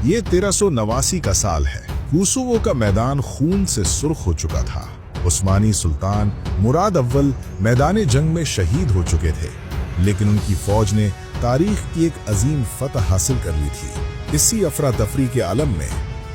ये 1389 का साल है। कोसोवो का मैदान खून से सुर्ख हो चुका था। उस्मानी सुल्तान मुराद अव्वल मैदान जंग में शहीद हो चुके थे, लेकिन उनकी फौज ने तारीख की एक अजीम फतह हासिल कर ली थी। इसी अफरा तफरी के आलम में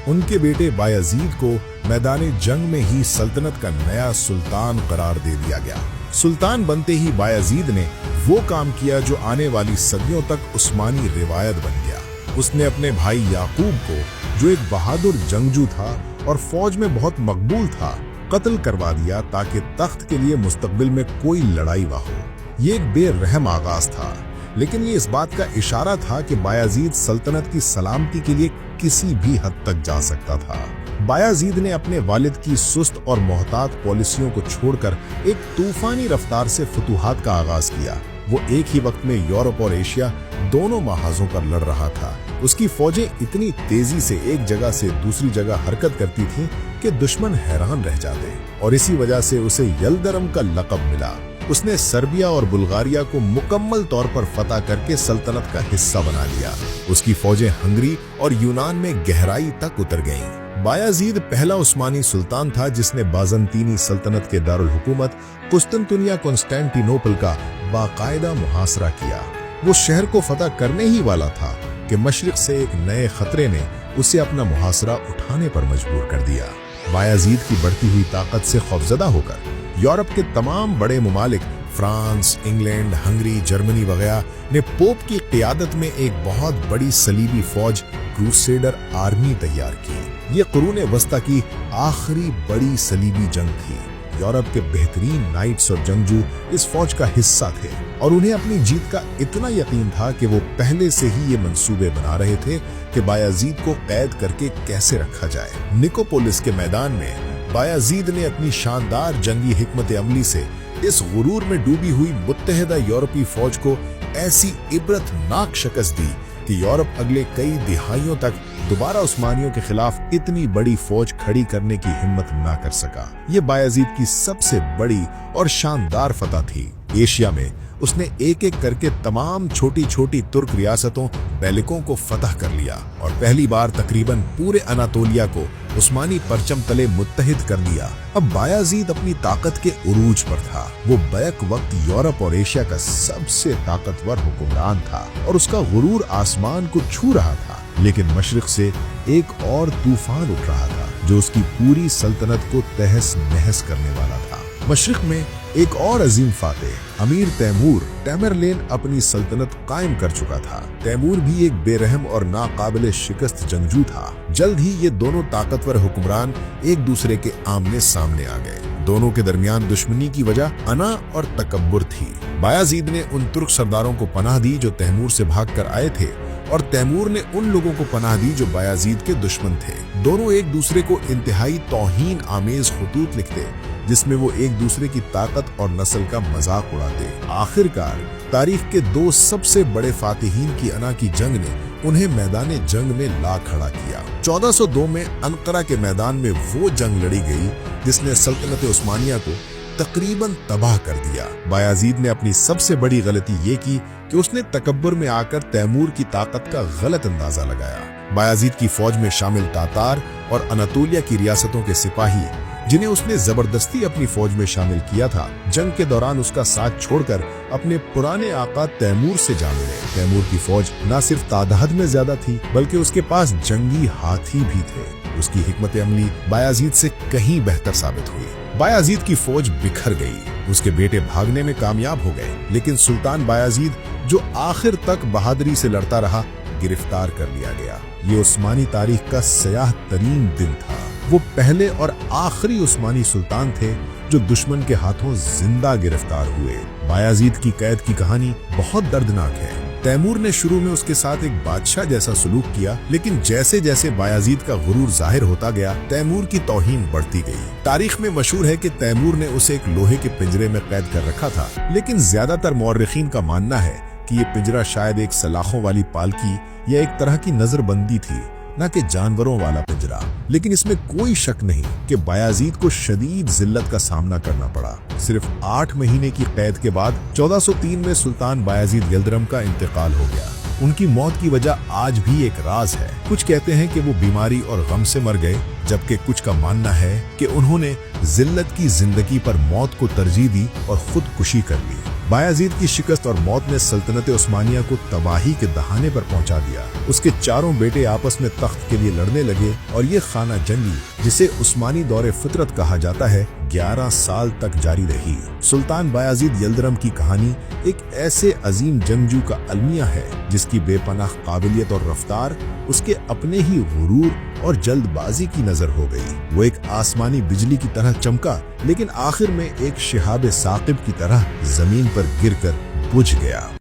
उनके बेटे बायजीद को मैदान जंग में ही सल्तनत का नया सुल्तान करार दे दिया गया। सुल्तान बनते ही बायजीद ने वो काम किया जो आने वाली सदियों तक उस्मानी रिवायत बन गया। उसने अपने भाई याकूब को, जो एक बहादुर जंगजू था और फौज में बहुत मकबूल था, कत्ल करवा दिया ताकि तख्त के लिए मुस्तकबिल में कोई लड़ाई न हो। ये एक बेरहम आगाज था, लेकिन ये इस बात का इशारा था कि बायजीद सल्तनत की सलामती के लिए किसी भी हद तक जा सकता था। बायजीद ने अपने वालिद की सुस्त और मोहतात पॉलिसियों को छोड़कर एक तूफानी रफ्तार से फतूहात का आगाज किया। वो एक ही वक्त में यूरोप और एशिया दोनों महाजों पर लड़ रहा था। उसकी फौजें इतनी तेजी से एक जगह से दूसरी जगह हरकत करती थीं कि दुश्मन हैरान रह जाते, और इसी वजह से उसे यलदरम का लक़ब मिला। उसने सर्बिया और बुल्गारिया को मुकम्मल तौर पर फतह करके सल्तनत का हिस्सा बना लिया। उसकी फौजें हंगरी और यूनान में गहराई तक उतर गईं। बायजीद पहला उस्मानी सुल्तान था जिसने बाज़ंतीनी सल्तनत के दारुल हुकूमत कुस्तुनतुनिया कॉन्स्टेंटिनोपल का बाकायदा मुहासरा किया। वो शहर को फतह करने ही वाला था कि मशरिक से एक नए खतरे ने उसे अपना मुहासरा उठाने पर मजबूर कर दिया। बायजीद की बढ़ती हुई ताकत से खौफजदा होकर यूरोप के तमाम बड़े ममालिक फ्रांस, इंग्लैंड, हंगरी, जर्मनी वगैरह ने पोप की क़ियादत में एक बहुत बड़ी सलीबी फौज क्रूसेडर आर्मी तैयार की। ये कुरून वस्ता की आखिरी बड़ी सलीबी जंग थी। यूरोप के बेहतरीन नाइट्स और जंगजू इस फौज का हिस्सा थे, और उन्हें अपनी जीत का इतना यकीन था कि वो पहले से ही ये मंसूबे बना रहे थे कि बायजीद को कैद करके कैसे रखा जाए। निकोपोलिस के मैदान में बायजीद ने अपनी शानदार जंगी हिकमत अमली से इस गुरूर में डूबी हुई मुत्तहिदा यूरोपी फौज को ऐसी इबरतनाक शिकस्त दी कि यूरोप अगले कई दिहाइयों तक दोबारा उस्मानियों के खिलाफ इतनी बड़ी फौज खड़ी करने की हिम्मत ना कर सका। ये बायजीद की सबसे बड़ी और शानदार फतह थी। एशिया में उसने एक एक करके तमाम छोटी छोटी तुर्क रियासतों बेलिकों को फतह कर लिया और पहली बार तकरीबन पूरे अनातोलिया को उस्मानी परचम तले मुत्तहिद कर दिया। अब बायजीद अपनी ताकत के उरूज पर था। वो बैक वक्त यूरोप और एशिया का सबसे ताकतवर हुक्मरान था और उसका गुरूर आसमान को छू रहा था। लेकिन मशरिक से एक और तूफान उठ रहा था जो उसकी पूरी सल्तनत को तहस नहस करने वाला था। मशरिक में एक और अजीम फातेह अमीर तैमूर टैमरलेन अपनी सल्तनत कायम कर चुका था। तैमूर भी एक बेरहम और नाकाबिले शिकस्त जंगजू था। जल्द ही ये दोनों ताकतवर हुक्मरान एक दूसरे के आमने सामने आ गए। दोनों के दरमियान दुश्मनी की वजह अना और तकब्बुर थी। बायजीद ने उन तुर्क सरदारों को पनाह दी जो तैमूर से भागकर आए थे, और तैमूर ने उन लोगों को पनाह दी जो बायजीद के दुश्मन थे। दोनों एक दूसरे को इंतहाई तौहीन आमेज खतूत लिखते, जिसमें वो एक दूसरे की ताकत और नस्ल का मजाक उड़ाते। आखिरकार तारीख के दो सबसे बड़े फातिहीन की अना की जंग ने उन्हें मैदान जंग में ला खड़ा किया। 1402 में अनकरा के मैदान में वो जंग लड़ी गई जिसने सल्तनत उस्मानिया को तकरीबन तबाह कर दिया। बायजीद ने अपनी सबसे बड़ी गलती ये की कि उसने तकब्बुर में आकर तैमूर की ताकत का गलत अंदाजा लगाया। बायजीद की फौज में शामिल तातार और अनातोलिया की रियासतों के सिपाही, जिन्हें उसने जबरदस्ती अपनी फौज में शामिल किया था, जंग के दौरान उसका साथ छोड़कर अपने पुराने आका तैमूर से जा मिले। तैमूर की फौज न सिर्फ तादाद में ज्यादा थी बल्कि उसके पास जंगी हाथी भी थे। उसकी हिकमत अमली बायजीद से कहीं बेहतर साबित हुई। बायजीद की फौज बिखर गई। उसके बेटे भागने में कामयाब हो गए, लेकिन सुल्तान बायजीद, जो आखिर तक बहादुरी से लड़ता रहा, गिरफ्तार कर लिया गया। ये उस्मानी तारीख का सयाह तरीन दिन था। वो पहले और आखिरी उस्मानी सुल्तान थे जो दुश्मन के हाथों जिंदा गिरफ्तार हुए। बायजीद की कैद की कहानी बहुत दर्दनाक है। तैमूर ने शुरू में उसके साथ एक बादशाह जैसा सलूक किया, लेकिन जैसे जैसे बायजीद का गुरूर जाहिर होता गया, तैमूर की तौहीन बढ़ती गई। तारीख में मशहूर है कि तैमूर ने उसे एक लोहे के पिंजरे में कैद कर रखा था, लेकिन ज्यादातर मौर्रिखीन का मानना है कि ये पिंजरा शायद एक सलाखों वाली पालकी या एक तरह की नजरबंदी थी, न कि जानवरों वाला पिंजरा। लेकिन इसमें कोई शक नहीं कि बायजीद को शदीद जिल्लत का सामना करना पड़ा। सिर्फ 8 महीने की कैद के बाद 1403 में सुल्तान बायजीद यल्दरम का इंतकाल हो गया। उनकी मौत की वजह आज भी एक राज है। कुछ कहते हैं कि वो बीमारी और गम से मर गए, जबकि कुछ का मानना है कि उन्होंने जिल्लत की जिंदगी पर मौत को तरजीह दी और खुदकुशी कर ली। बायाजीद की शिकस्त और मौत ने सल्तनत उस्मानिया को तबाही के दहाने पर पहुंचा दिया। उसके चारों बेटे आपस में तख्त के लिए लड़ने लगे और ये खाना जंगी, जिसे उस्मानी दौरे फितरत कहा जाता है, 11 साल तक जारी रही। सुल्तान बायाजीद यल्दरम की कहानी एक ऐसे अजीम जंगजू का अलमिया है जिसकी बेपनाह काबिलियत और रफ्तार उसके अपने ही गुरूर और जल्दबाजी की नजर हो गई। वो एक आसमानी बिजली की तरह चमका, लेकिन आखिर में एक शिहाब साकिब की तरह जमीन पर गिरकर बुझ गया।